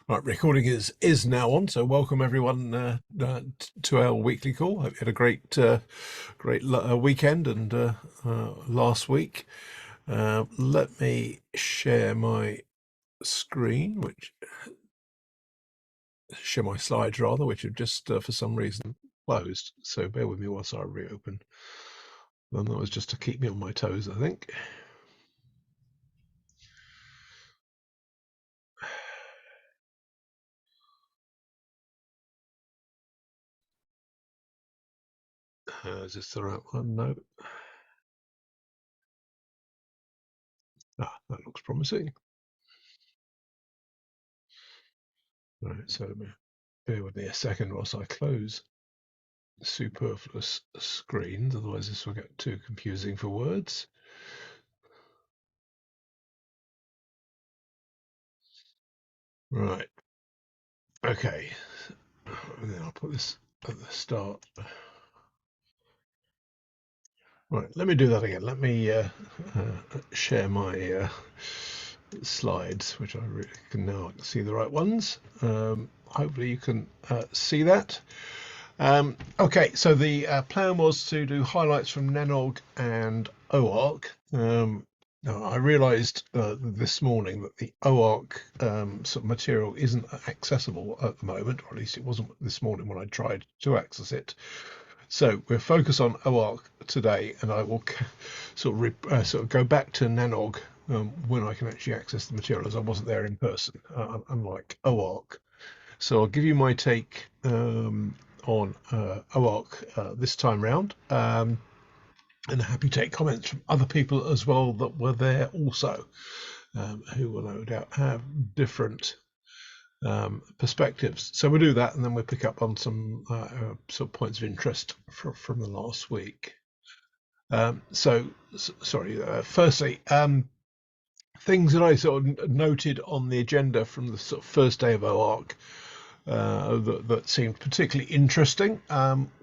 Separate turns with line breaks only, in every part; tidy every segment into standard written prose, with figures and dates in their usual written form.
Right, recording is now on. So welcome everyone to our weekly call. Hope you had a great weekend and last week. Let me share my screen, which share my slides rather, which have just for some reason closed. So bear with me whilst I reopen. And that was just to keep me on my toes, I think. Is this the right one? No. Ah, that looks promising. Right, so bear with me a second whilst I close superfluous screens, otherwise this will get too confusing for words. Right, okay, and then I'll put this at the start. Right, let me do that again. Let me share my slides, which I really can now see the right ones. Hopefully you can see that. Okay, so the plan was to do highlights from Nanog and OARC. Now, I realised this morning that the OARC sort of material isn't accessible at the moment, or at least it wasn't this morning when I tried to access it. So we'll focus on OARC today, and I will sort of go back to Nanog when I can actually access the material, as I wasn't there in person, unlike OARC. So I'll give you my take on OARC this time round, and happy to take comments from other people as well that were there also, who will no doubt have different perspectives. So we'll do that, and then we'll pick up on some sort of points of interest from the last week. Sorry. Firstly, things that I sort of noted on the agenda from the sort of first day of OARC that seemed particularly interesting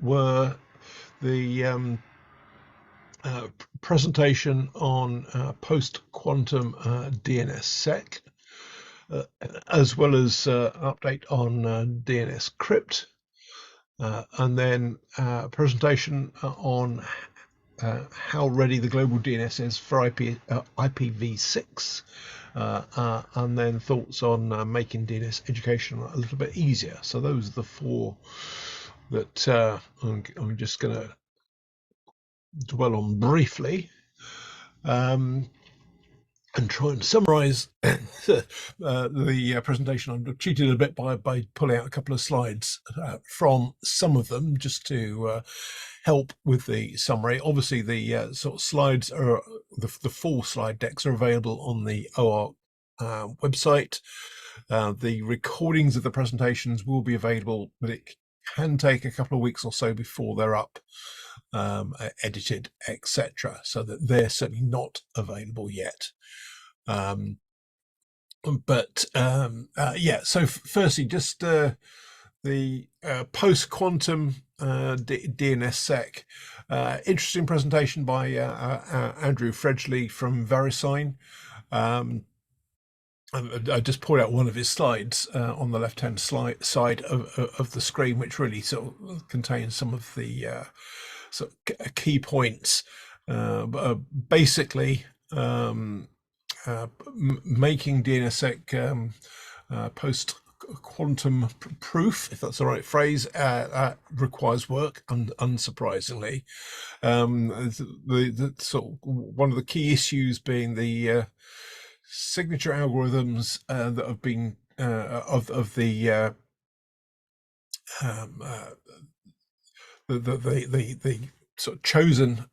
were the presentation on post-quantum DNS-SEC, as well as an update on DNS-Crypt, and then a presentation on how ready the global DNS is for IPv6, and then thoughts on making DNS education a little bit easier. So those are the four that I'm just going to dwell on briefly, and try and summarize the presentation. I cheated a bit by pulling out a couple of slides from some of them just to help with the summary. Obviously, the sort of slides are the full slide decks are available on the OARC website. The recordings of the presentations will be available, but it can take a couple of weeks or so before they're up, edited, etc. So that they're certainly not available yet. Yeah, so firstly, just the post-quantum DNS-SEC. Interesting presentation by Andrew Fredgley from VeriSign. I just pulled out one of his slides on the left-hand side of the screen, which really sort of contains some of the sort of key points. Basically, making DNSSEC post quantum proof, if that's the right phrase, requires work, unsurprisingly. The sort of one of the key issues being the signature algorithms that have been of the sort of chosen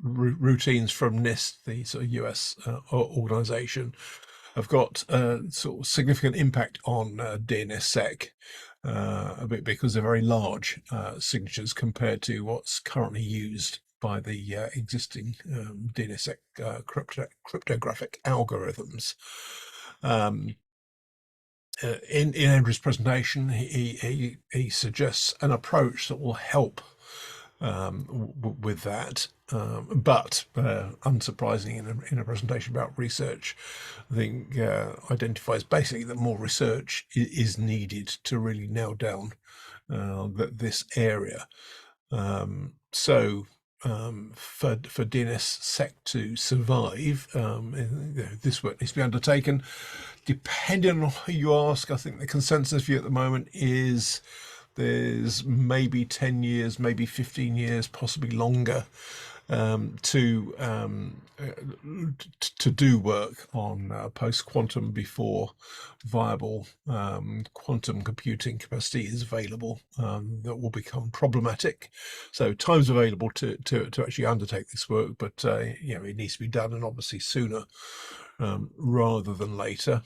routines from NIST, the sort of US organization, have got sort of significant impact on DNSSEC because they're very large signatures compared to what's currently used by the existing DNSSEC cryptographic algorithms. In Andrew's presentation, he suggests an approach that will help with that. But unsurprisingly, in a presentation about research, I think identifies basically that more research is needed to really nail down this area. For DNSSEC to survive, this work needs to be undertaken. Depending on who you ask, I think the consensus view at the moment is there's maybe 10 years, maybe 15 years, possibly longer to do work on post-quantum before viable quantum computing capacity is available. That will become problematic. So time's available to actually undertake this work, but it needs to be done, and obviously sooner rather than later.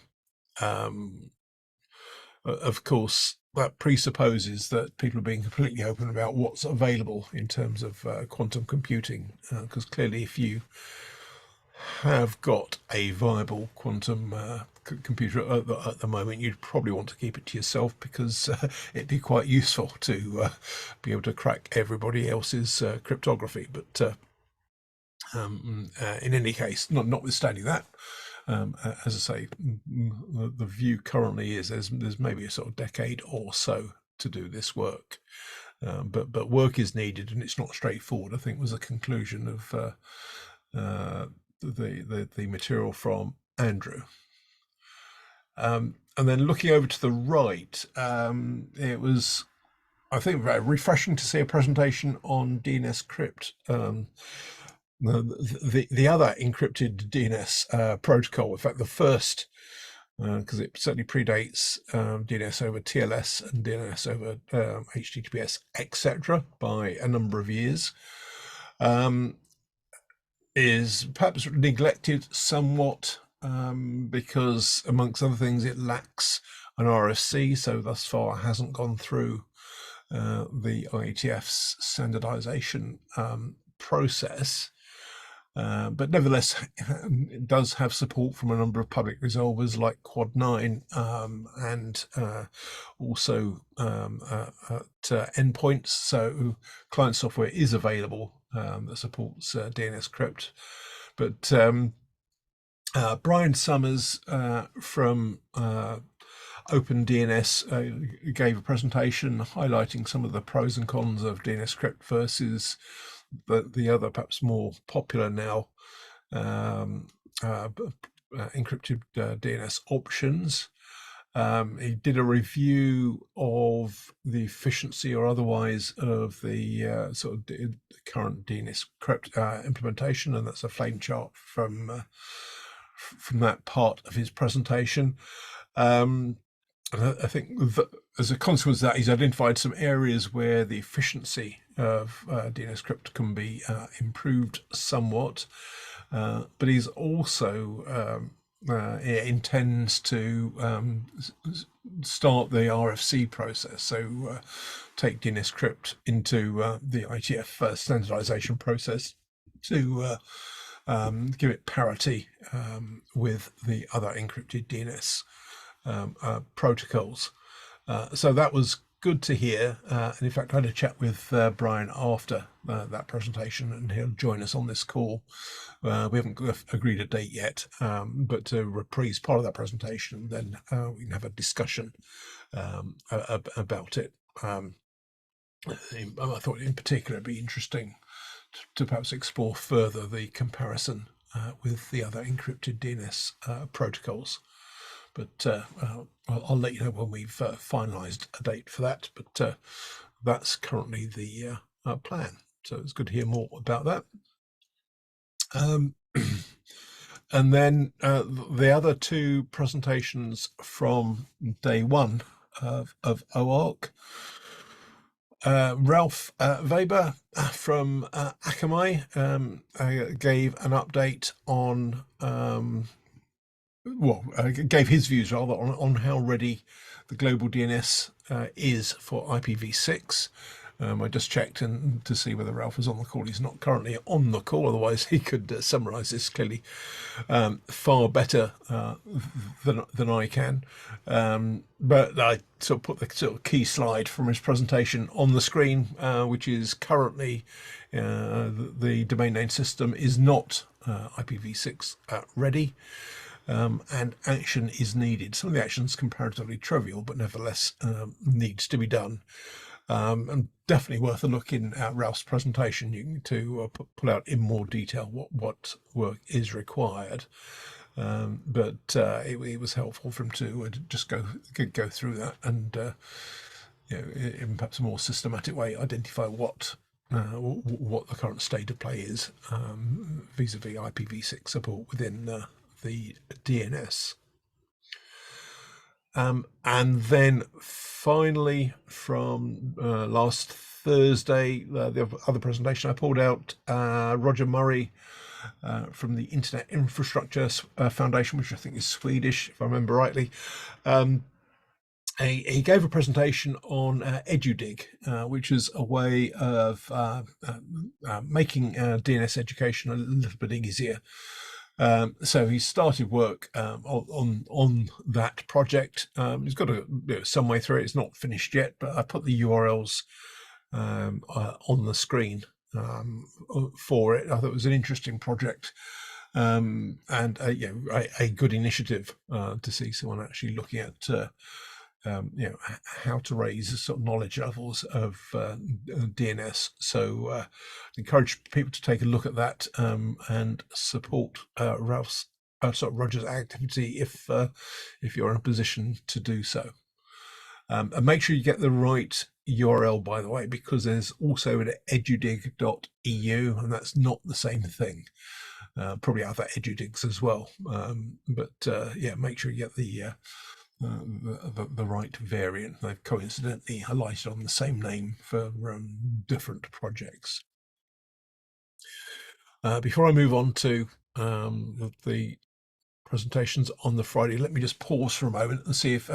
Of course, that presupposes that people are being completely open about what's available in terms of quantum computing, because clearly if you have got a viable quantum computer at the moment, you'd probably want to keep it to yourself, because it'd be quite useful to be able to crack everybody else's cryptography. But in any case, notwithstanding that, as I say, the view currently is there's maybe a sort of decade or so to do this work, but work is needed, and it's not straightforward, I think, was a conclusion of the material from Andrew. And then looking over to the right, it was, I think, very refreshing to see a presentation on DNS-Crypt. The other encrypted DNS protocol, in fact, the first, because it certainly predates DNS over TLS and DNS over HTTPS, etc., by a number of years, is perhaps neglected somewhat because, amongst other things, it lacks an RFC, so thus far hasn't gone through the IETF's standardization process. But nevertheless, it does have support from a number of public resolvers like Quad 9 and also at endpoints. So client software is available that supports DNS-Crypt. But Brian Summers from OpenDNS gave a presentation highlighting some of the pros and cons of DNS-Crypt versus the other, perhaps more popular now, encrypted DNS options. He did a review of the efficiency or otherwise of the sort of the current DNS-Crypt implementation, and that's a flame chart from that part of his presentation. I think as a consequence of that, he's identified some areas where the efficiency of DNS-Crypt can be improved somewhat, but he's also intends to start the RFC process, so take DNS-Crypt into the IETF standardization process to give it parity with the other encrypted DNS protocols. So that was good to hear, and in fact I had a chat with Brian after that presentation, and he'll join us on this call. We haven't agreed a date yet, but to reprise part of that presentation, then we can have a discussion about it. I thought in particular it'd be interesting to perhaps explore further the comparison with the other encrypted DNS protocols. But I'll let you know when we've finalised a date for that. But that's currently the plan. So it's good to hear more about that. And then the other two presentations from day one of OARC. Ralph Weber from Akamai gave an update on gave his views rather on how ready the global DNS is for IPv6, I just checked and to see whether Ralph was on the call. He's not currently on the call, otherwise he could summarise this clearly far better than I can. But I sort of put the sort of key slide from his presentation on the screen, which is currently the domain name system is not IPv6 ready. And action is needed. Some of the action is comparatively trivial, but nevertheless needs to be done. And definitely worth a look in at Ralph's presentation to pull out in more detail what work is required. But it was helpful for him to just go through that and in perhaps a more systematic way identify what the current state of play is vis-a-vis IPv6 support within the DNS. And then finally, from last Thursday, the other presentation I pulled out, Roger Murray from the Internet Infrastructure Foundation, which I think is Swedish, if I remember rightly. He gave a presentation on EduDig, which is a way of making DNS education a little bit easier. So he started work on that project. He's got some way through it. It's not finished yet, but I put the URLs on the screen for it. I thought it was an interesting project and a good initiative to see someone actually looking at how to raise sort of knowledge levels of DNS. So I encourage people to take a look at that and support Roger's activity if you're in a position to do so. And make sure you get the right URL, by the way, because there's also an edudig.eu, and that's not the same thing. Probably other edudigs as well, but make sure you get the right variant. They've coincidentally highlighted on the same name for different projects. Before I move on to the presentations on the Friday, let me just pause for a moment and see if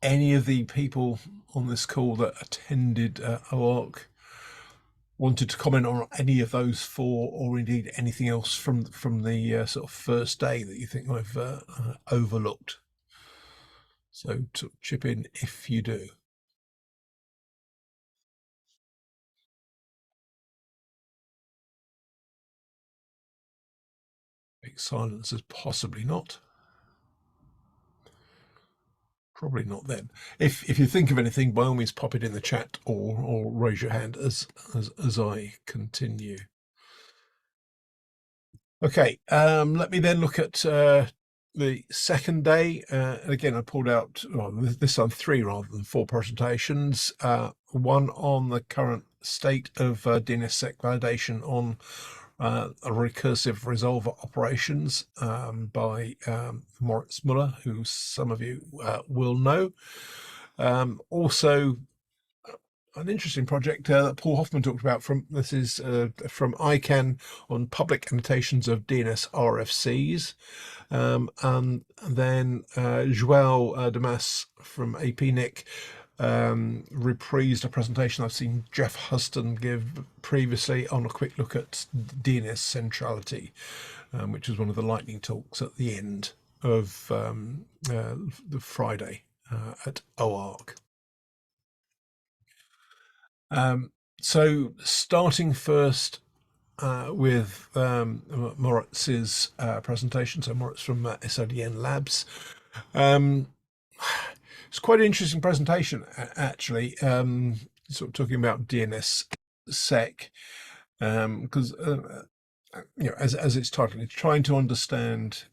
any of the people on this call that attended OARC wanted to comment on any of those four, or indeed anything else from the sort of first day that you think I've overlooked. So to chip in if you do. Big silence is possibly not. Probably not then. If you think of anything, by all means pop it in the chat or raise your hand as I continue. Okay, let me then look at the second day. Again, I pulled out this time 3 rather than 4 presentations. One on the current state of DNSSEC validation on recursive resolver operations by Moritz Muller, who some of you will know. Also, an interesting project that Paul Hoffman talked about from ICANN on public annotations of DNS RFCs. And then João Damas from APNIC reprised a presentation I've seen Jeff Huston give previously on a quick look at DNS centrality, which was one of the lightning talks at the end of the Friday at OARC. So starting first with Moritz's presentation, so Moritz from SODN Labs. It's quite an interesting presentation, actually, sort of talking about DNSSEC, because as it's titled, it's trying to understand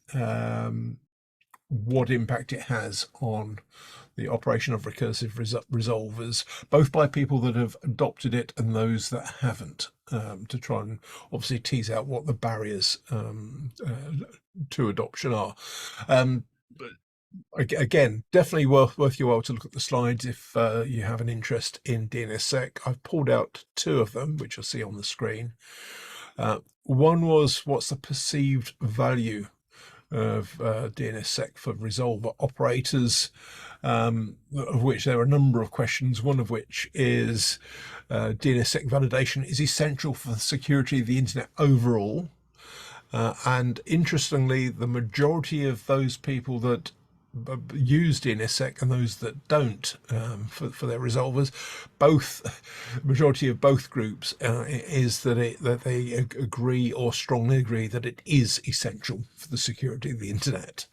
what impact it has on the operation of recursive resolvers, both by people that have adopted it and those that haven't, to try and obviously tease out what the barriers to adoption are. But again, definitely worth your while to look at the slides if you have an interest in DNSSEC. I've pulled out 2 of them, which you'll see on the screen. One was, what's the perceived value of DNSSEC for resolver operators, of which there are a number of questions, one of which is DNSSEC validation is essential for the security of the internet overall. And interestingly, the majority of those people that use DNSSEC and those that don't for their resolvers, majority of both groups is that they agree or strongly agree that it is essential for the security of the internet.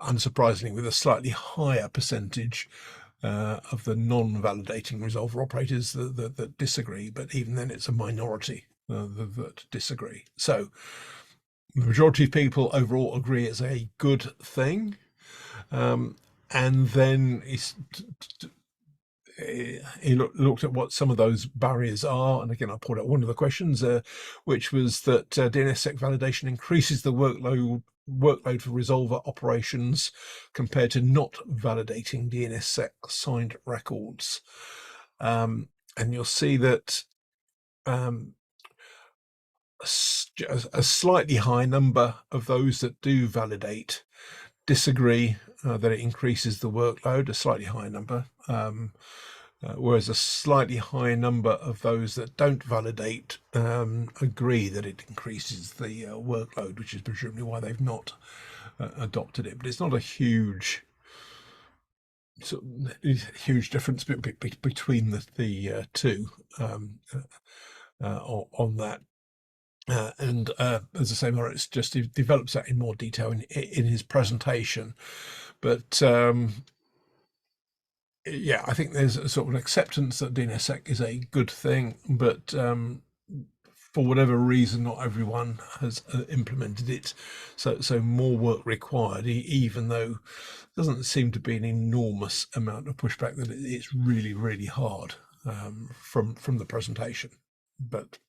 Unsurprisingly, with a slightly higher percentage of the non-validating resolver operators that disagree, but even then it's a minority that disagree. So the majority of people overall agree it's a good thing. And then he looked at what some of those barriers are. And again, I pulled out one of the questions, which was that DNSSEC validation increases the workload for resolver operations compared to not validating DNSSEC signed records. And you'll see that a slightly high number of those that do validate disagree that it increases the workload, a slightly higher number, whereas a slightly higher number of those that don't validate agree that it increases the workload, which is presumably why they've not adopted it. But it's not a huge difference between the two on that. And as I say, Moritz just develops that in more detail in his presentation. But yeah, I think there's a sort of an acceptance that DNSSEC is a good thing, but for whatever reason, not everyone has implemented it. So more work required, even though there doesn't seem to be an enormous amount of pushback, that it's really, really hard from the presentation. But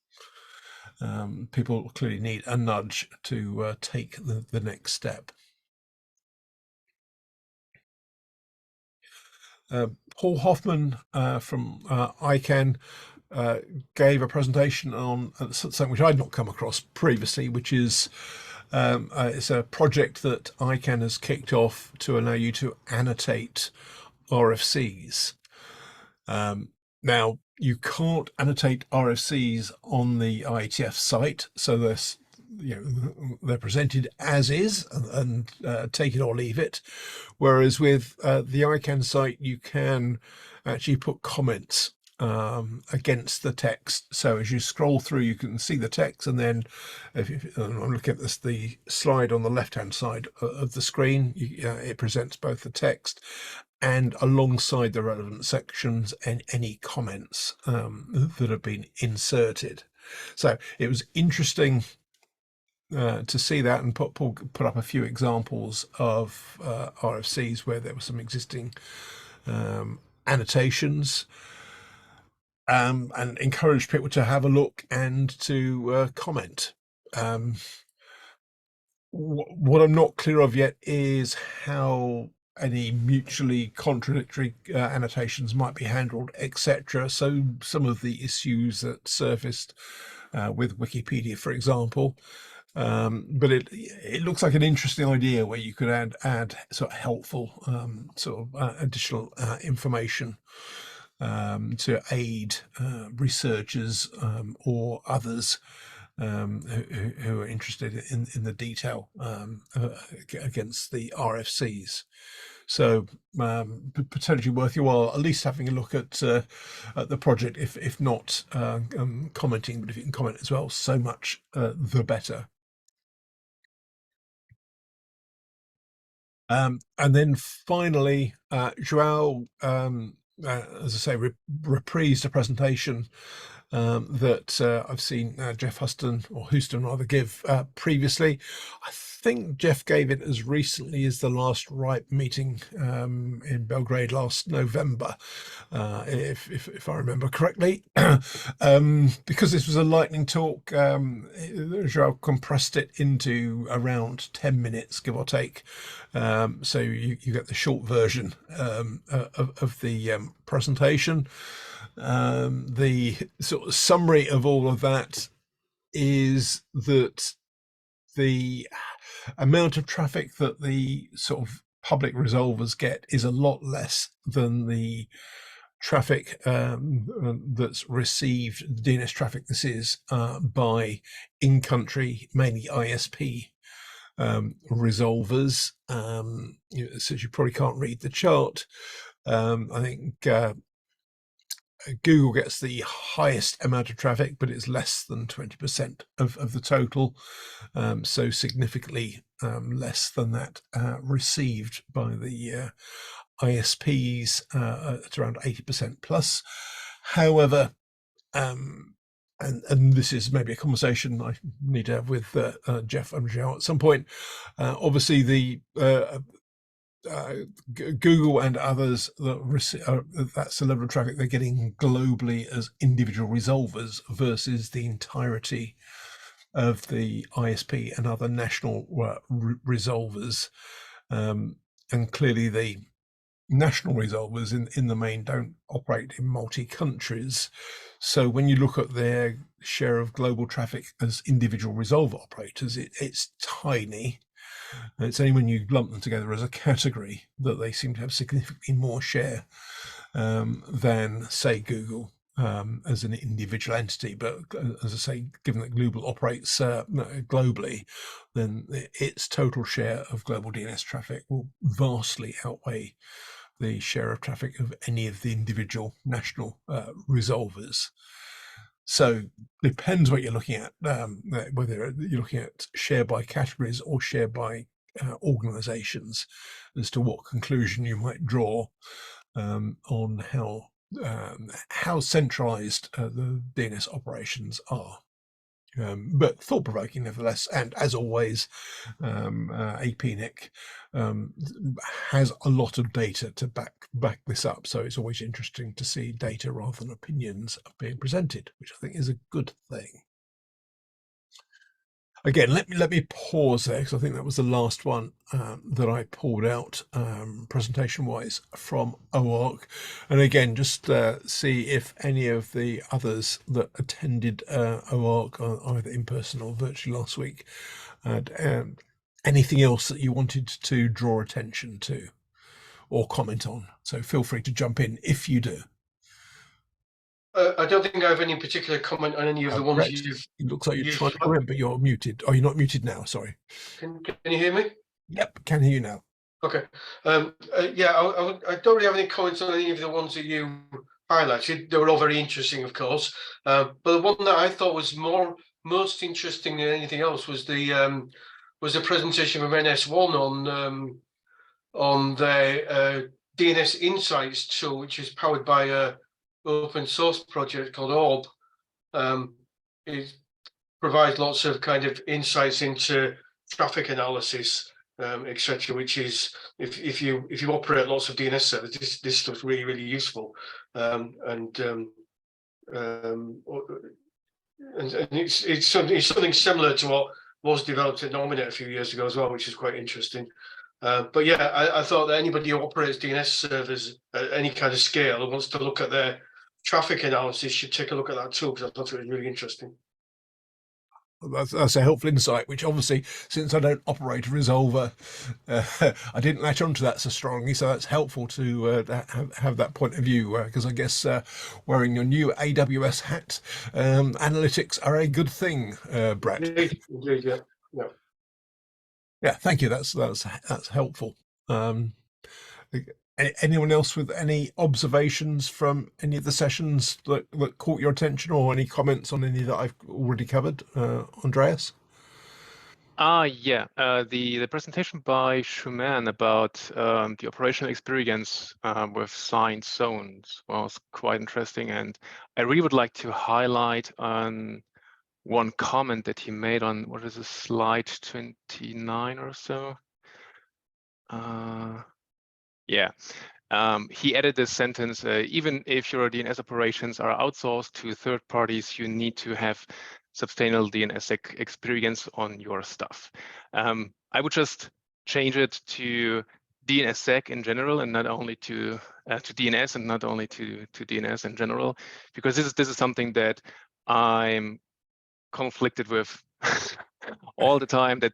people clearly need a nudge to take the next step. Paul Hoffman from ICANN gave a presentation on something which I'd not come across previously, which is it's a project that ICANN has kicked off to allow you to annotate RFCs. Now, you can't annotate RFCs on the IETF site, so they're presented as is and take it or leave it. Whereas with the ICANN site, you can actually put comments against the text. So as you scroll through, you can see the text, and then if I'm looking at the slide on the left-hand side of the screen, it presents both the text and alongside the relevant sections and any comments that have been inserted. So it was interesting to see that, and Paul put up a few examples of RFCs where there were some existing annotations, and encouraged people to have a look and to comment. What I'm not clear of yet is how any mutually contradictory annotations might be handled, etc. So some of the issues that surfaced with Wikipedia, for example, but it looks like an interesting idea where you could add sort of helpful additional information to aid researchers or others who are interested in the detail against the RFCs. So potentially worth your while at least having a look at the project, if not commenting, but if you can comment as well, so much the better. And then finally, Joao, as I say, reprised a presentation that I've seen Jeff Houston rather give previously. I think Jeff gave it as recently as the last RIPE meeting in Belgrade last November, if I remember correctly. Because this was a lightning talk, Joao compressed it into around 10 minutes, give or take. So you get the short version of the presentation. The sort of summary of all of that is that the amount of traffic that the sort of public resolvers get is a lot less than the traffic that's received, the DNS traffic this is, by in-country, mainly ISP resolvers. Since you probably can't read the chart, I think Google gets the highest amount of traffic, but it's less than 20% of the total, so significantly less than that received by the ISPs at around 80% plus. However, and this is maybe a conversation I need to have with Jeff and Joe at some point. Obviously, the Google and others that's the level of traffic they're getting globally as individual resolvers versus the entirety of the ISP and other national resolvers. And clearly the national resolvers in the main don't operate in multi-countries. So when you look at their share of global traffic as individual resolver operators, it's tiny. It's only when you lump them together as a category that they seem to have significantly more share than, say, Google as an individual entity. But as I say, given that Google operates globally, then its total share of global DNS traffic will vastly outweigh the share of traffic of any of the individual national resolvers. So depends what you're looking at, whether you're looking at share by categories or share by organizations, as to what conclusion you might draw on how centralized the DNS operations are. But thought-provoking nevertheless, and as always, APNIC has a lot of data to back this up, so it's always interesting to see data rather than opinions being presented, which I think is a good thing. Again, let me pause there, because I think that was the last one that I pulled out presentation-wise from OARC. And again, just see if any of the others that attended OARC, either in person or virtually last week, had anything else that you wanted to draw attention to or comment on. So feel free to jump in if you do.
I don't think I have any particular comment on any of the ones you've...
It looks like you're trying to comment, but you're muted. Oh, you're not muted now, sorry.
Can you hear me?
Yep, can hear you now.
Okay. Yeah, I don't really have any comments on any of the ones that you highlighted. They were all very interesting, of course. But the one that I thought was most interesting than anything else was the presentation from NS1 on their DNS Insights tool, which is powered by a open source project called ORB. It provides lots of kind of insights into traffic analysis, etc., which is, if you operate lots of DNS servers, this stuff's really useful, and it's something similar to what was developed at Nominate a few years ago as well, which is quite interesting. But yeah, I thought that anybody who operates DNS servers at any kind of scale and wants to look at their traffic analysis should take a look at that tool, because I thought it was really interesting.
That's a helpful insight, which obviously, since I don't operate a resolver, I didn't latch onto that so strongly. So that's helpful to have that point of view, because I guess wearing your new AWS hat, analytics are a good thing, Brett.
Indeed, yeah.
Yeah, thank you. That's helpful. Anyone else with any observations from any of the sessions that caught your attention, or any comments on any that I've already covered? Andreas?
Yeah, the presentation by Schumann about the operational experience with signed zones was quite interesting, and I really would like to highlight one comment that he made on, what is it, slide 29 or so? Yeah. He added this sentence, even if your DNS operations are outsourced to third parties, you need to have substantial DNS experience on your stuff. I would just change it to DNSSEC in general, and not only to DNS, and not only to DNS in general, because this is something that I'm conflicted with all the time that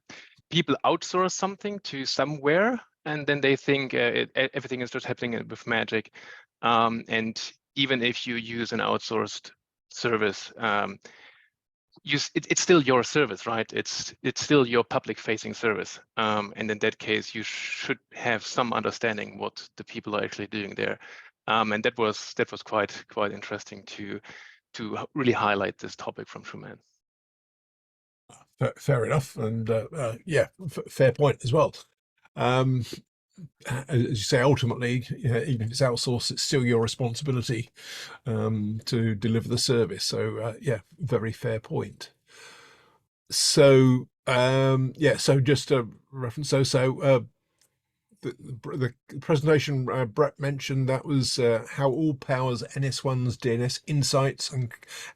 people outsource something to somewhere, and then they think everything is just happening with magic. And even if you use an outsourced service, it's still your service, right? It's still your public-facing service, and in that case, you should have some understanding what the people are actually doing there. And that was quite interesting to really highlight this topic from Truman.
Fair enough, and yeah, fair point as well. As you say, ultimately, even if it's outsourced, it's still your responsibility to deliver the service. So yeah, very fair point. So yeah, so just a reference. So the presentation Brett mentioned, that was how all powers NS1's DNS insights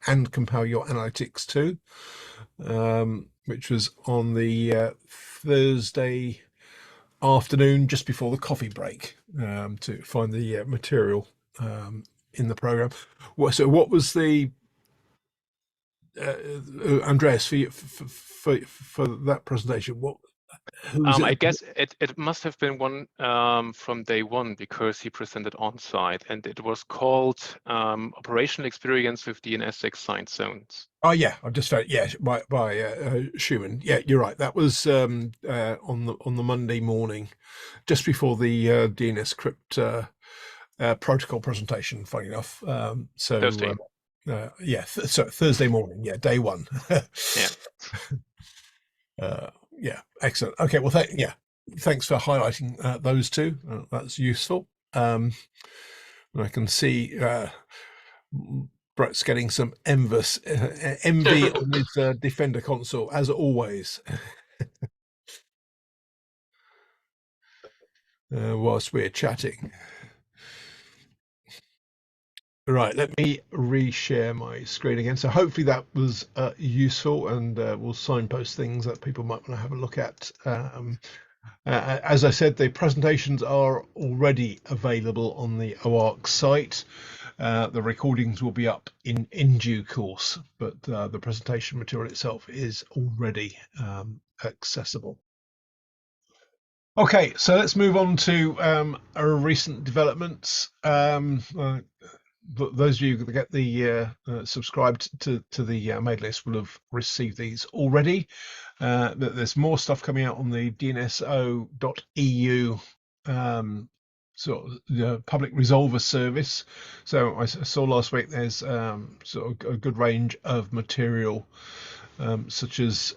and compile your analytics too, which was on the Thursday afternoon just before the coffee break, to find the material in the program. So what was the Andreas, for that presentation, who was it?
I guess it must have been one from day one, because he presented on site, and it was called Operational Experience with DNS Signed Zones.
Oh yeah, I've just found, yeah, by Schumann. Yeah, you're right. That was on the Monday morning, just before the DNS-Crypt protocol presentation. Funny enough, so
Thursday.
Yeah, so Thursday morning. Yeah, day one.
Yeah.
Yeah, excellent. Okay, well, thanks for highlighting those two. That's useful. I can see Brett's getting some envy on his Defender console, as always. Whilst we're chatting. Right, let me reshare my screen again. So hopefully that was useful, and we'll signpost things that people might want to have a look at. As I said, the presentations are already available on the OARC site. The recordings will be up in due course, but the presentation material itself is already accessible. Okay, so let's move on to our recent developments. Those of you that get the subscribed to the mailing list will have received these already. There's more stuff coming out on the DNS-OARC.eu sort of public resolver service. So I saw last week there's sort of a good range of material, such as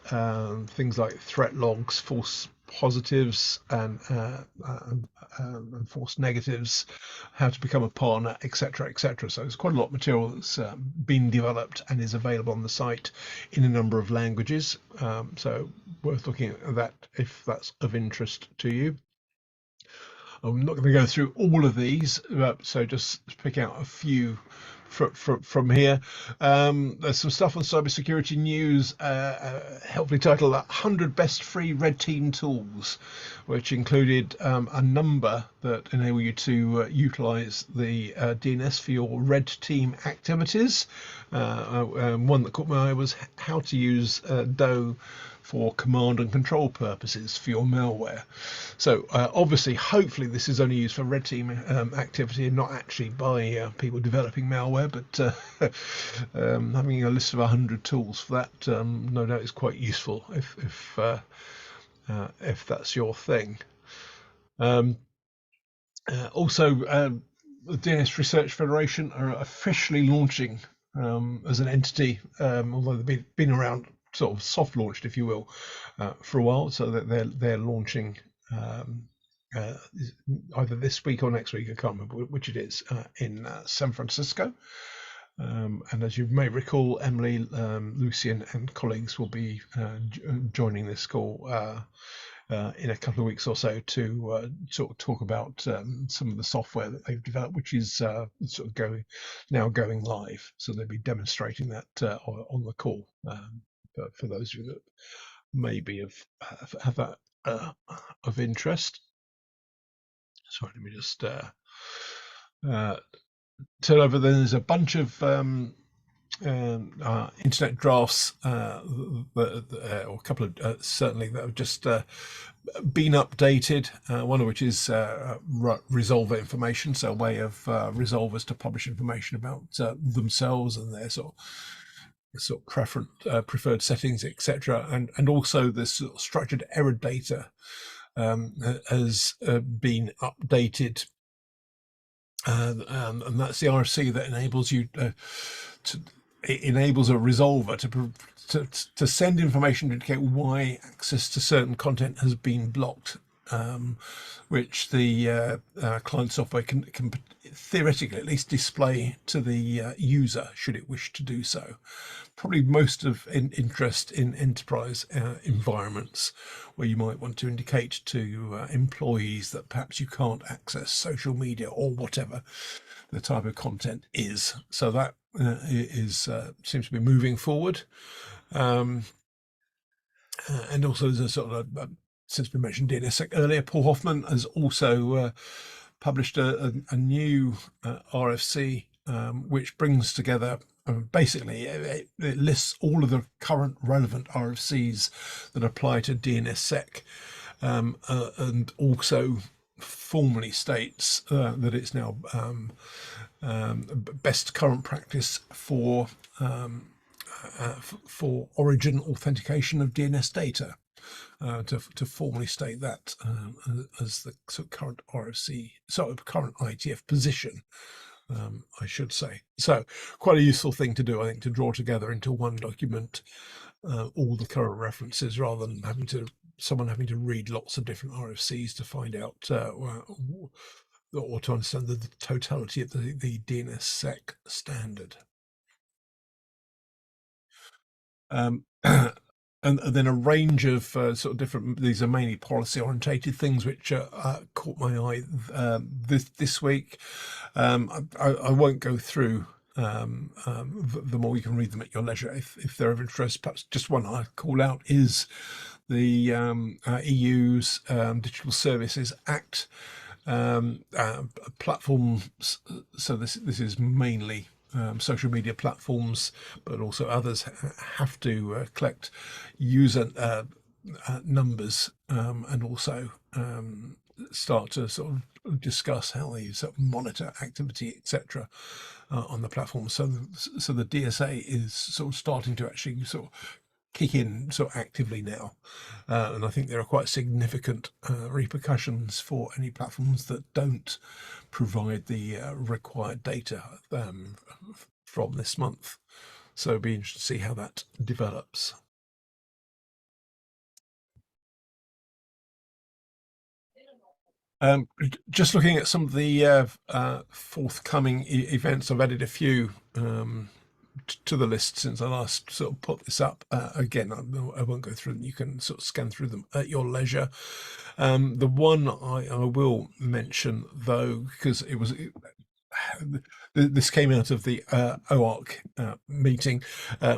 things like threat logs, false positives, and false negatives, how to become a partner, etc., etc. So there's quite a lot of material that's been developed and is available on the site in a number of languages. So worth looking at that if that's of interest to you. I'm not going to go through all of these, so just pick out a few from here. There's some stuff on cybersecurity news, helpfully titled 100 Best Free Red Team Tools, which included a number that enable you to utilize the DNS for your red team activities. One that caught my eye was how to use DOE for command and control purposes for your malware. So obviously, hopefully this is only used for red team activity and not actually by people developing malware, but having a list of 100 tools for that no doubt is quite useful if that's your thing. Also, the DNS Research Federation are officially launching as an entity, although they've been around, sort of soft launched, if you will, for a while. So that they're launching either this week or next week. I can't remember which it is, in San Francisco. And as you may recall, Emily, Lucian, and colleagues will be joining this call in a couple of weeks or so to sort of talk about some of the software that they've developed, which is sort of going live. So they'll be demonstrating that on the call. For those of you that may be have that of interest. Sorry, let me just turn over. There's a bunch of internet drafts, or a couple of certainly that have just been updated. One of which is resolver information, so a way of resolvers to publish information about themselves and their sort of preferred settings, etc. And also this sort of structured error data has been updated. And that's the RFC that enables you enables a resolver to send information to indicate why access to certain content has been blocked, which the client software can theoretically at least display to the user should it wish to do so. Probably most of interest in enterprise environments where you might want to indicate to employees that perhaps you can't access social media or whatever the type of content is. So that seems to be moving forward. And also there's a sort of since we mentioned DNSSEC earlier, Paul Hoffman has also published a new RFC which brings together basically it lists all of the current relevant RFCs that apply to DNSSEC, and also formally states that it's now best current practice for origin authentication of DNS data, to formally state that as the sort of current RFC, sort of current IETF position, I should say. So quite a useful thing to do, I think, to draw together into one document all the current references, rather than someone having to read lots of different RFCs to find out or to understand the totality of the DNSSEC standard. And then a range of sort of different, these are mainly policy orientated things which caught my eye this week. I won't go through them all. You can read them at your leisure if they're of interest. Perhaps just one I call out is the EU's Digital Services Act. Platforms, so this is mainly social media platforms, but also others have to collect user numbers, and also start to sort of discuss how they sort of monitor activity, etc., on the platform. So the DSA is sort of starting to actually sort of kick in sort of actively now, and I think there are quite significant repercussions for any platforms that don't provide the required data from this month. So it'll be interesting to see how that develops. Just looking at some of the forthcoming events, I've added a few to the list since I last sort of put this up. Again, I won't go through them. You can sort of scan through them at your leisure. The one I will mention, though, because this came out of the OARC meeting,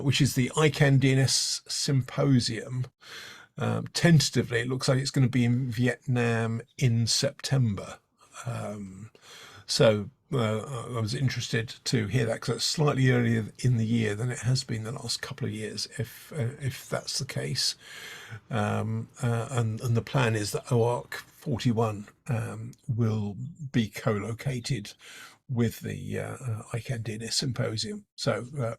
which is the ICANN DNS Symposium. Tentatively, it looks like it's going to be in Vietnam in September. So I was interested to hear that, because it's slightly earlier in the year than it has been the last couple of years, if that's the case. And the plan is that OARC 41 will be co-located with the ICANN DNS Symposium. So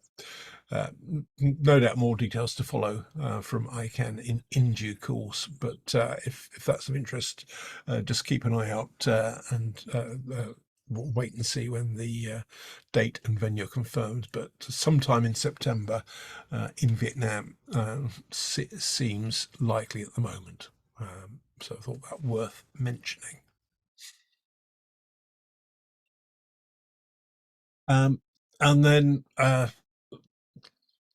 no doubt more details to follow from ICANN in due course. But if that's of interest, just keep an eye out and we'll wait and see when the date and venue are confirmed. But sometime in September in Vietnam seems likely at the moment. So I thought that worth mentioning. And then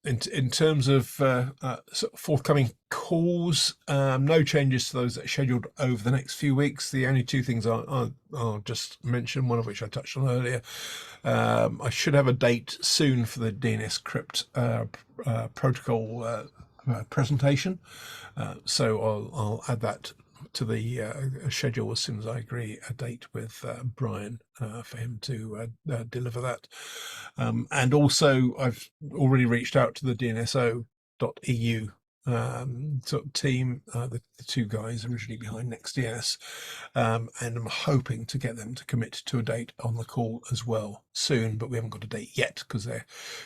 in terms of sort of forthcoming calls, no changes to those that are scheduled over the next few weeks. The only two things I'll just mention, one of which I touched on earlier. I should have a date soon for the DNS-Crypt protocol presentation, so I'll add that to the schedule as soon as I agree a date with Brian for him to deliver that. And also, I've already reached out to the DNS-OARC sort of team, the two guys originally behind NextDNS, and I'm hoping to get them to commit to a date on the call as well soon, but we haven't got a date yet because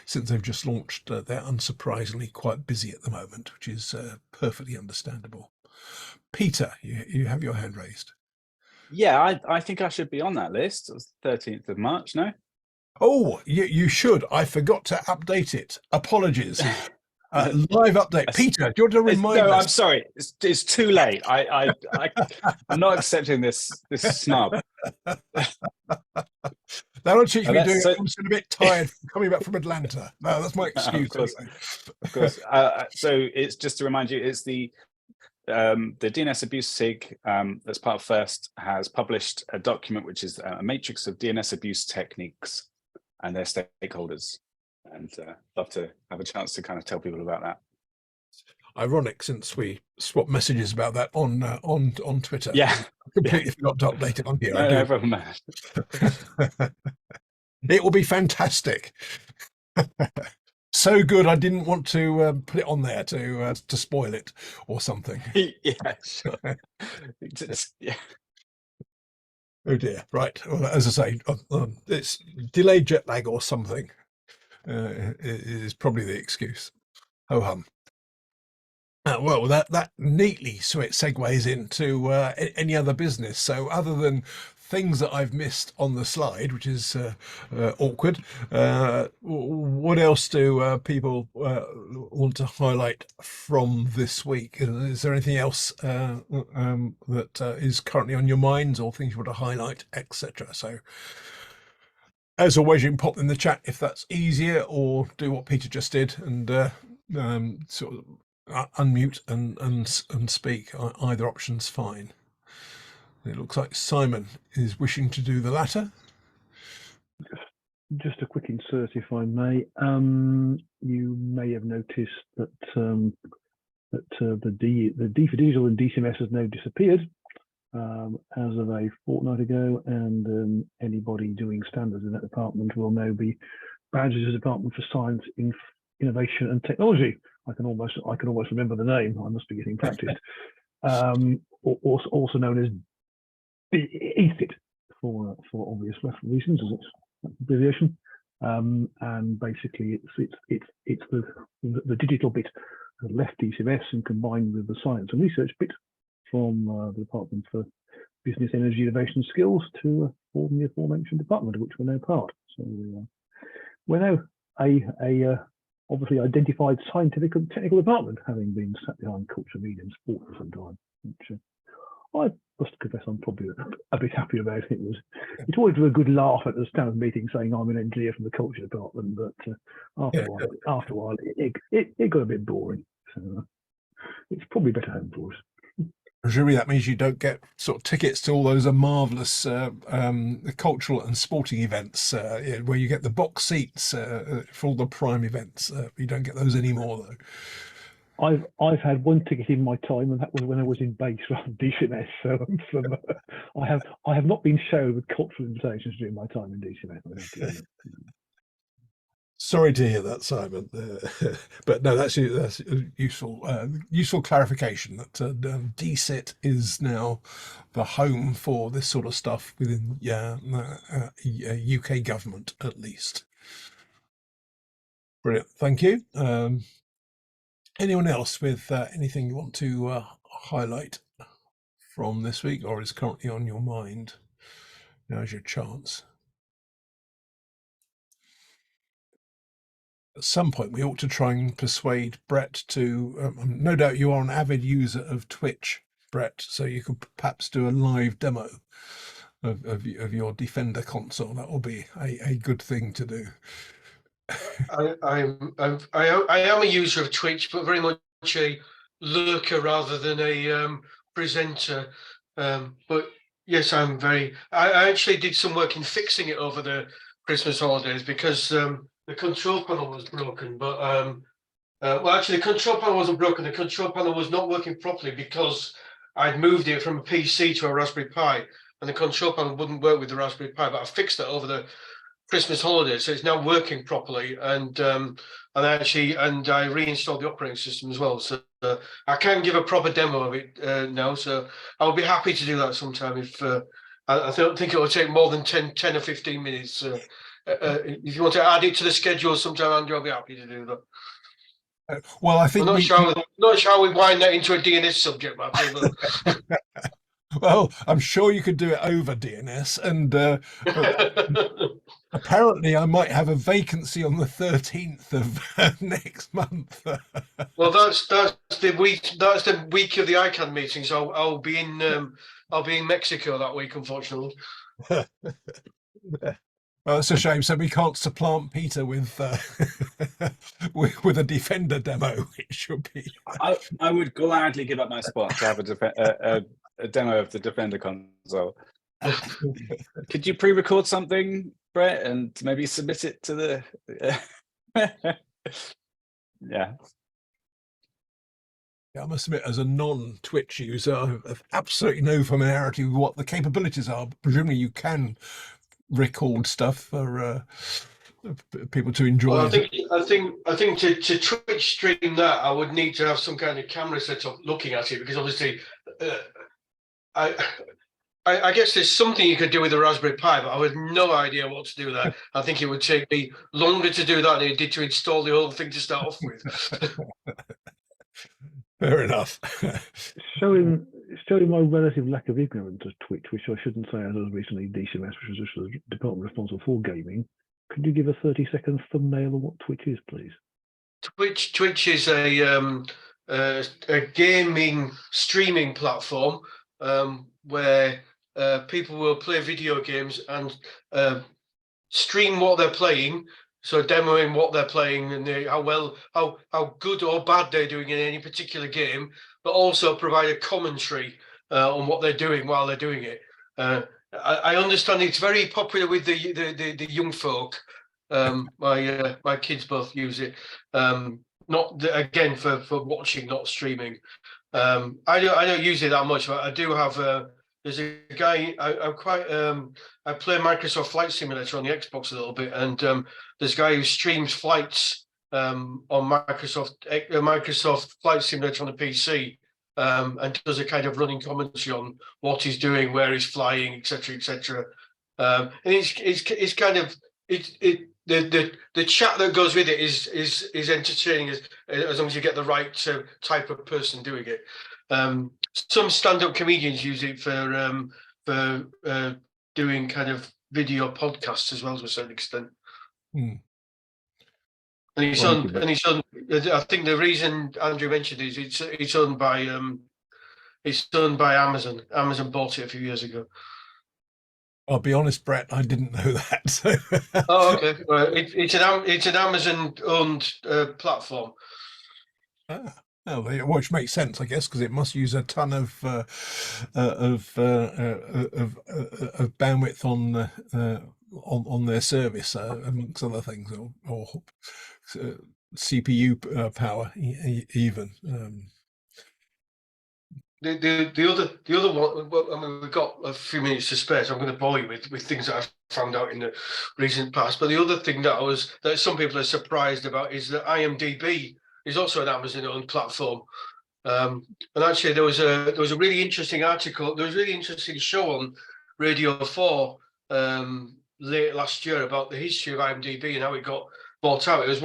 since they've just launched, they're unsurprisingly quite busy at the moment, which is perfectly understandable. Peter, you have your hand raised.
Yeah, I think I should be on that list. It was 13th of March, no?
Oh, you should. I forgot to update it. Apologies. Live update. Peter, do you want to remind us?
No, I'm sorry. It's too late. I'm not accepting this snub.
That would teach me doing
so,
it. I'm still a bit tired coming back from Atlanta. No, that's my excuse.
Of course. So it's just to remind you, it's the DNS abuse SIG that's part of FIRST has published a document which is a matrix of DNS abuse techniques and their stakeholders, and love to have a chance to kind of tell people about that.
Ironic, since we swapped messages about that on Twitter.
Yeah,
I completely forgot to update it on here.
No problem.
It will be fantastic. So good, I didn't want to put it on there to spoil it or something.
Yeah, sure. Yeah.
Oh dear. Right. Well, as I say, it's delayed jet lag or something. Is probably the excuse. Ho hum. Well, that neatly segues into any other business. So other than things that I've missed on the slide, which is awkward, what else do people want to highlight from this week? Is there anything else that is currently on your minds, or things you want to highlight, etc.? So as always, you can pop in the chat if that's easier, or do what Peter just did and sort of unmute and speak. Either option's fine. It looks like Simon is wishing to do the latter.
Just a quick insert, if I may. You may have noticed that the D for digital and DCMS has now disappeared as of a fortnight ago, and anybody doing standards in that department will now be badged as a Department for Science, Innovation and Technology. I can almost remember the name. I must be getting practiced. Also known as ETHIT for obvious reasons, as it's abbreviation. And basically, it's the digital bit that left DCMS and combined with the science and research bit from the Department for Business, Energy, Innovation Skills to form the aforementioned department, of which we're now part. So we're now a obviously identified scientific and technical department, having been sat behind culture, media and sport for some time, which I must confess I'm probably a bit happy about. It's always a good laugh at the standard meeting saying I'm an engineer from the culture department, but after a while it got a bit boring. So it's probably better home for us.
Presumably that means you don't get sort of tickets to all those marvellous cultural and sporting events where you get the box seats for all the prime events. You don't get those anymore, though.
I've had one ticket in my time, and that was when I was in base rather than DCMS. So I have not been showered with cultural invitations during my time in DCMS.
Sorry to hear that, Simon. But no, that's useful clarification that DCIT is now the home for this sort of stuff within UK government, at least. Brilliant, thank you. Anyone else with anything you want to highlight from this week, or is currently on your mind? Now's your chance. At some point, we ought to try and persuade Brett to, no doubt you are an avid user of Twitch, Brett, so you could perhaps do a live demo of your Defender console. That will be a good thing to do.
I am a user of Twitch, but very much a lurker rather than a presenter. But yes, I actually did some work in fixing it over the Christmas holidays because the control panel was broken. But well, actually, the control panel wasn't broken. The control panel was not working properly because I'd moved it from a PC to a Raspberry Pi, and the control panel wouldn't work with the Raspberry Pi, but I fixed it over the Christmas holidays, so it's now working properly. And I reinstalled the operating system as well, so I can give a proper demo of it now. So I'll be happy to do that sometime. If I don't think it will take more than 10 or 15 minutes. If you want to add it to the schedule sometime, Andrew, I'll be happy to do that.
Well, I think
not sure we wind that into a DNS subject matter, but
well, I'm sure you could do it over DNS, and apparently I might have a vacancy on the 13th of next month.
Well, that's the week. That's the week of the ICANN meeting, so I'll be in Mexico that week, unfortunately.
Well, it's a shame. So we can't supplant Peter with with a Defender demo. It should be.
I would gladly give up my spot to have a demo of the Defender console. Could you pre-record something, Brett, and maybe submit it to the? Yeah.
I must admit, as a non-Twitch user, I have absolutely no familiarity with what the capabilities are. Presumably, you can record stuff for people to enjoy.
Well, I think to Twitch stream that, I would need to have some kind of camera set up looking at it, because obviously, I guess there's something you could do with a Raspberry Pi, but I have no idea what to do with that. I think it would take me longer to do that than it did to install the whole thing to start off with.
Fair enough.
Showing my relative lack of ignorance of Twitch, which I shouldn't say as of recently DCMS, which is the department responsible for gaming. Could you give a 30-second thumbnail of what Twitch is, please?
Twitch is a gaming streaming platform where people will play video games and stream what they're playing. So demoing what they're playing and how good or bad they're doing in any particular game, but also provide a commentary on what they're doing while they're doing it. I understand it's very popular with the young folk. My kids both use it. Not again for watching, not streaming. I don't use it that much, but I do have. There's a guy I play Microsoft Flight Simulator on the Xbox a little bit, and there's a guy who streams flights on Microsoft Flight Simulator on the PC, and does a kind of running commentary on what he's doing, where he's flying, etc., etc. And it's kind of the chat that goes with it is entertaining as long as you get the right type of person doing it. Some stand-up comedians use it for doing kind of video podcasts as well to a certain extent. And it's owned. I think the reason Andrew mentioned is it's owned by Amazon. Amazon bought it a few years ago.
I'll be honest, Brett, I didn't know that. So.
Oh, okay. Well, it's an Amazon-owned platform.
Oh, which makes sense, I guess, because it must use a ton of bandwidth on their service, amongst other things, or CPU power even.
The other one. Well, I mean, we've got a few minutes to spare, so I'm going to bore you with things that I've found out in the recent past. But the other thing that some people are surprised about is that IMDb is also an Amazon-owned platform. And actually, there was a really interesting article. There was a really interesting show on Radio 4 late last year about the history of IMDb and how it got bought out. It was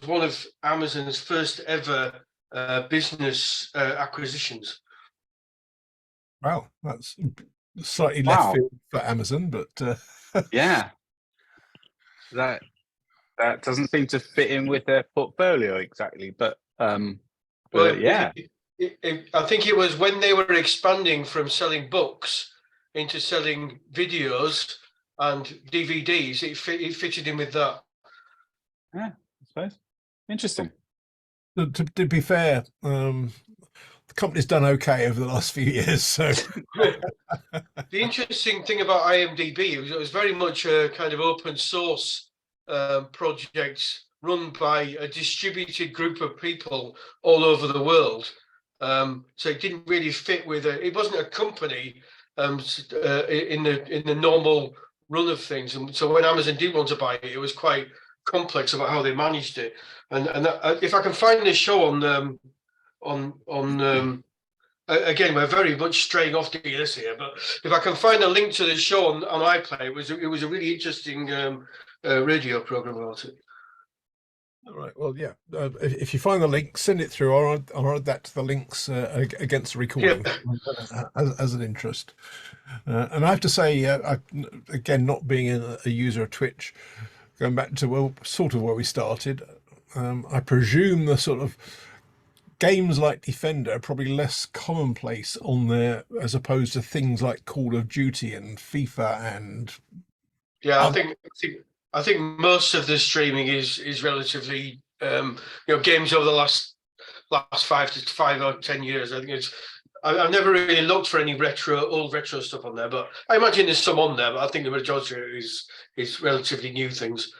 one of Amazon's first ever business acquisitions.
Wow, that's slightly left field for Amazon, but
yeah, that doesn't seem to fit in with their portfolio exactly. But yeah,
I think it was when they were expanding from selling books into selling videos and DVDs. It fitted in with that.
Yeah, I suppose. Interesting.
To be fair, the company's done okay over the last few years. So
the interesting thing about IMDb was it was very much a kind of open source project run by a distributed group of people all over the world. So it didn't really fit with it wasn't a company in the normal run of things. And so when Amazon did want to buy it, it was quite complex about how they managed it. And if I can find this show on again, we're very much straying off DNS here, but if I can find a link to the show on iPlayer, it was a really interesting radio program about it.
All right. Well, yeah. If you find the link, send it through. I'll add that to the links against the recording as an interest. And I have to say, again, not being a user of Twitch, going back to sort of where we started, I presume the sort of games like Defender are probably less commonplace on there as opposed to things like Call of Duty and FIFA and.
Yeah, I think most of the streaming is relatively games over the last 5 or 10 years. I think I've never really looked for any old retro stuff on there, but I imagine there's some on there. But I think the majority is relatively new things,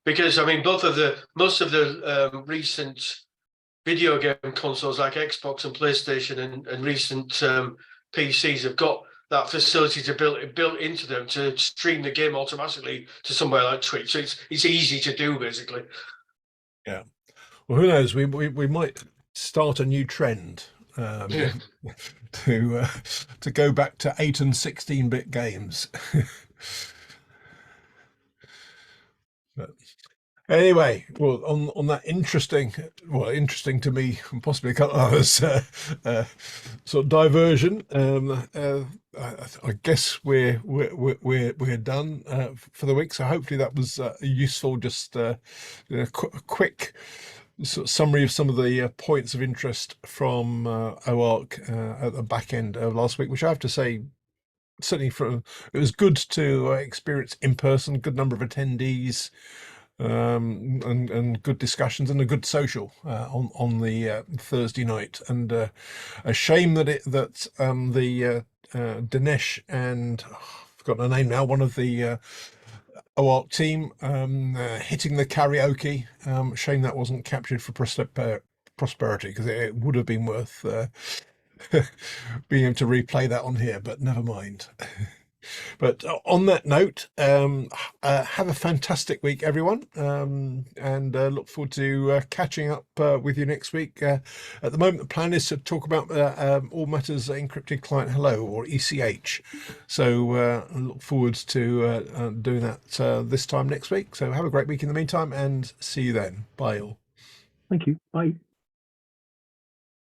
because I mean most of the recent video game consoles like Xbox and PlayStation and recent PCs have got that facility to built into them to stream the game automatically to somewhere like Twitch. So it's easy to do, basically.
Yeah. Well, who knows? We might start a new trend to go back to 8 and 16-bit games. But anyway, well, on that interesting to me and possibly a couple of others, sort of diversion. I guess we're done for the week. So hopefully that was useful. Just a quick sort of summary of some of the points of interest from OARC at the back end of last week, which I have to say, certainly it was good to experience in person. Good number of attendees. And good discussions and a good social on the Thursday night, and a shame that the Dinesh and I've forgotten her name now, one of the OARC team hitting the karaoke. Shame that wasn't captured for prosperity, because it would have been worth being able to replay that on here, but never mind. But on that note, have a fantastic week, everyone, and look forward to catching up with you next week. At the moment, the plan is to talk about all matters encrypted client hello, or ECH. So look forward to doing that this time next week. So have a great week in the meantime, and see you then. Bye all.
Thank you. Bye.